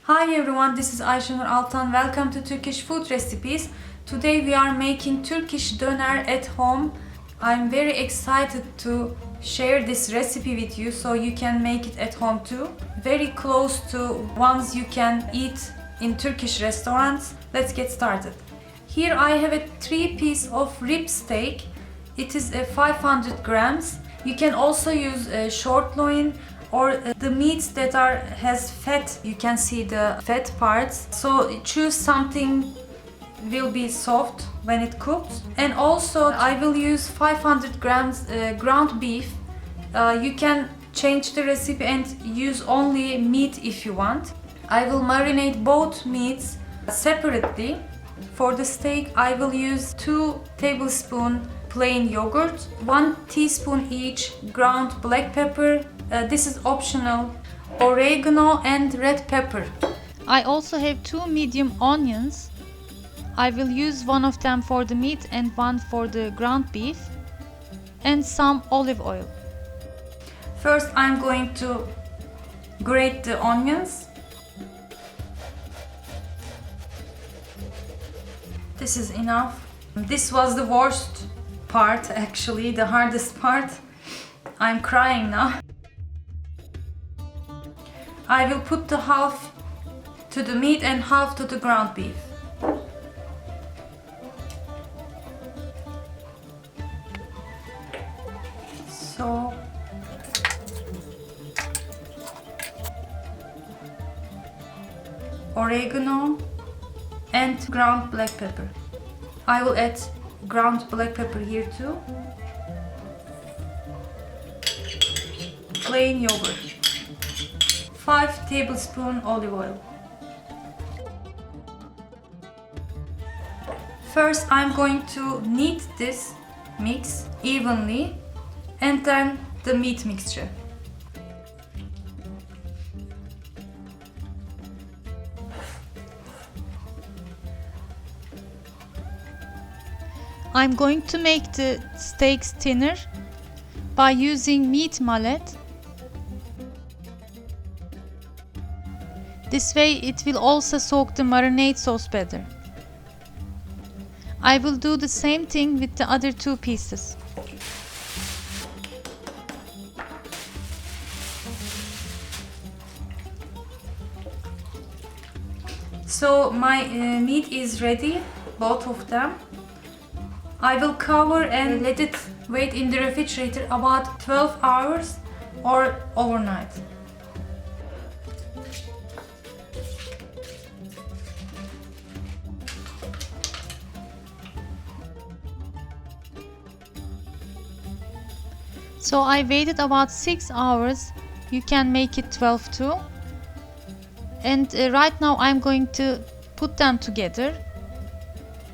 Hi everyone, this is Ayşenur Altan. Welcome to Turkish food recipes. Today we are making Turkish döner at home. I'm very excited to share this recipe with you so you can make it at home too. Very close to ones you can eat in Turkish restaurants. Let's get started. Here I have a 3-piece of rib steak. It is 500 grams. You can also use short loin or the meats that has fat. You can see the fat parts. So choose something will be soft when it cooks. And also I will use 500 grams ground beef. You can change the recipe and use only meat if you want. I will marinate both meats separately. For the steak I will use 2 tablespoons plain yogurt, 1 teaspoon each ground black pepper, this is optional, oregano and red pepper. I also have 2 medium onions. I will use one of them for the meat and one for the ground beef, and some olive oil. First I'm going to grate the onions. This is enough. This was the worst part, actually, the hardest part. I'm crying now. I will put the half to the meat and half to the ground beef. So oregano and ground black pepper. I will add ground black pepper here too. Plain yogurt. 5 tablespoons olive oil. First I'm going to knead this mix evenly and then the meat mixture. I'm going to make the steaks thinner by using meat mallet. This way it will also soak the marinade sauce better. I will do the same thing with the other 2 pieces. So my meat is ready, both of them. I will cover and let it wait in the refrigerator about 12 hours or overnight. So I waited about 6 hours. You can make it 12 too. And right now I'm going to put them together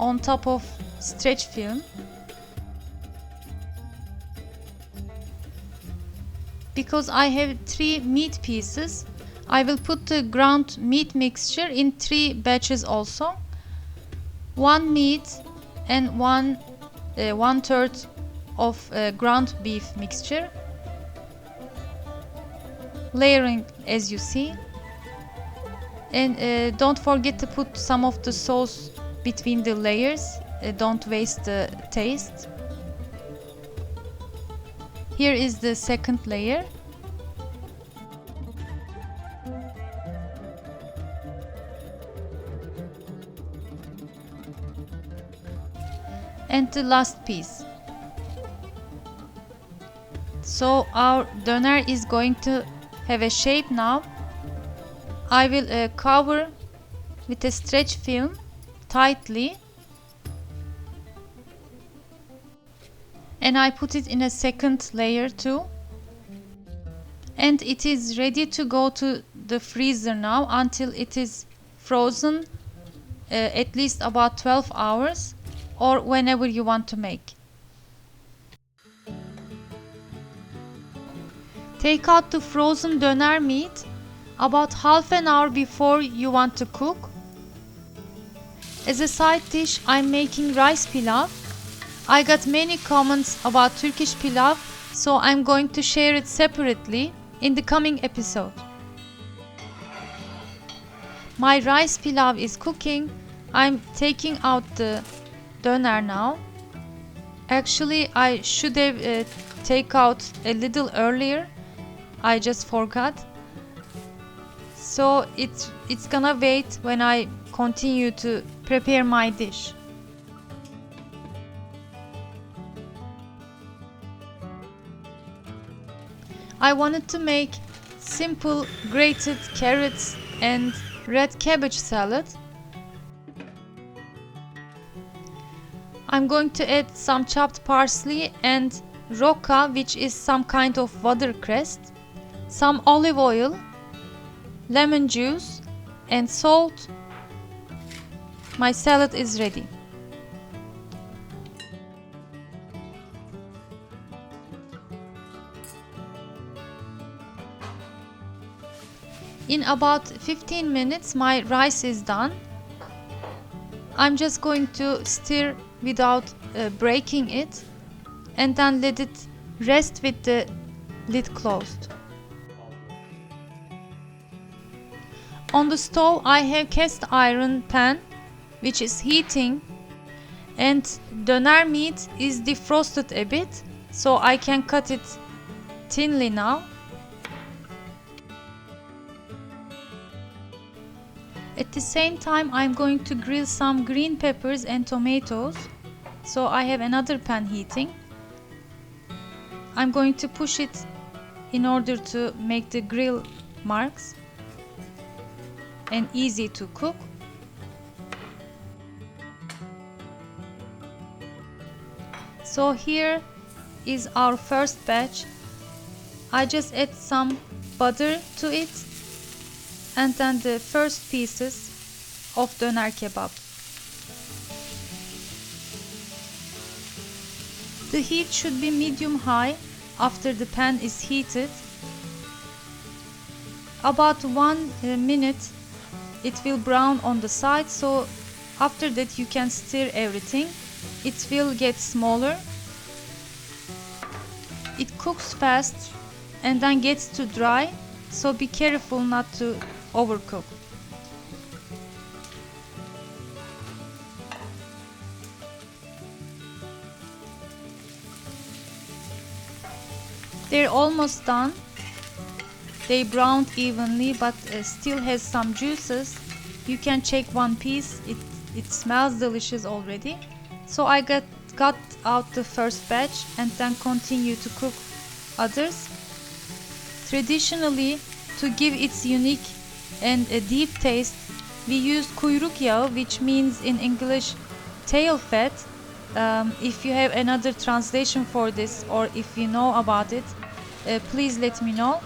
on top of stretch film. Because I have 3 meat pieces, I will put the ground meat mixture in 3 batches also. 1 meat and 1/3 of ground beef mixture, layering as you see, and don't forget to put some of the sauce between the layers, don't waste the taste. Here is the second layer. And the last piece. So our döner is going to have a shape now. I will cover with a stretch film tightly, and I put it in a second layer too, and it is ready to go to the freezer now until it is frozen at least about 12 hours or whenever you want to make. Take out the frozen döner meat about half an hour before you want to cook. As a side dish, I'm making rice pilav. I got many comments about Turkish pilav, so I'm going to share it separately in the coming episode. My rice pilav is cooking. I'm taking out the döner now. Actually, I should have take out a little earlier. I just forgot. So it's gonna wait when I continue to prepare my dish. I wanted to make simple grated carrots and red cabbage salad. I'm going to add some chopped parsley and rocca, which is some kind of watercress, some olive oil, lemon juice and salt. My salad is ready. In about 15 minutes my rice is done. I'm just going to stir without breaking it and then let it rest with the lid closed. On the stove I have cast iron pan which is heating, and döner meat is defrosted a bit, so I can cut it thinly now. At the same time I'm going to grill some green peppers and tomatoes, so I have another pan heating. I'm going to push it in order to make the grill marks and easy to cook. So here is our first batch. I just add some butter to it and then the first pieces of döner kebab. The heat should be medium high after the pan is heated. About 1 minute it will brown on the side, so after that you can stir everything. It will get smaller. It cooks fast and then gets too dry, so be careful not to overcook. They're almost done. They browned evenly but still has some juices. You can check one piece. It smells delicious already. So I got out the first batch and then continue to cook others. Traditionally, to give its unique and a deep taste, we use kuyruk yağı, which means in English tail fat. If you have another translation for this, or if you know about it, please let me know.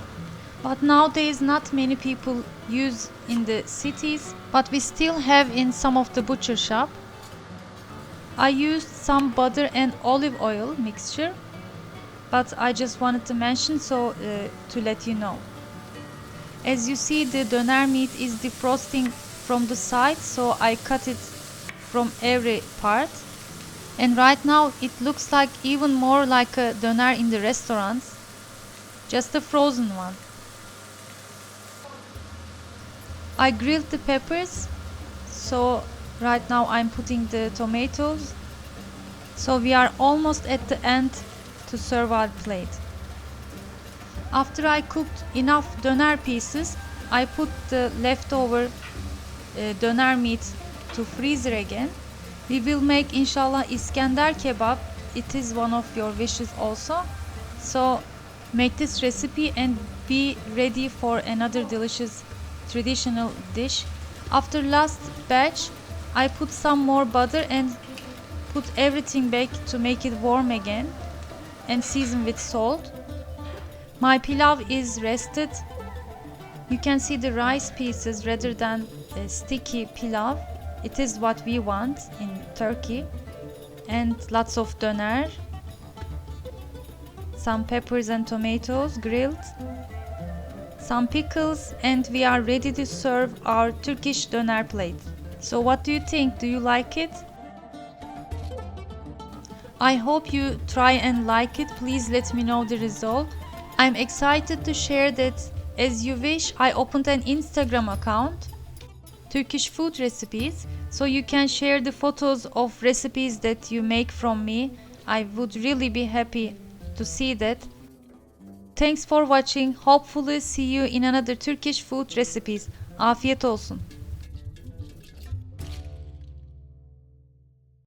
But nowadays not many people use in the cities, but we still have in some of the butcher shop. I used some butter and olive oil mixture, but I just wanted to mention so to let you know. As you see, the döner meat is defrosting from the side, so I cut it from every part. And right now it looks like even more like a döner in the restaurants, just a frozen one. I grilled the peppers, so right now I'm putting the tomatoes. So we are almost at the end to serve our plate. After I cooked enough döner pieces, I put the leftover döner meat to freezer again. We will make inshallah Iskender kebab. It is one of your wishes also. So make this recipe and be ready for another delicious traditional dish. After last batch, I put some more butter and put everything back to make it warm again and season with salt. My pilav is rested. You can see the rice pieces rather than a sticky pilav. It is what we want in Turkey. And lots of döner, some peppers and tomatoes grilled, some pickles, and we are ready to serve our Turkish döner plate. So what do you think? Do you like it? I hope you try and like it. Please let me know the result. I'm excited to share that as you wish. I opened an Instagram account. Turkish food recipes, so you can share the photos of recipes that you make from me. I would really be happy to see that. Thanks for watching. Hopefully see you in another Turkish food recipes. Afiyet olsun.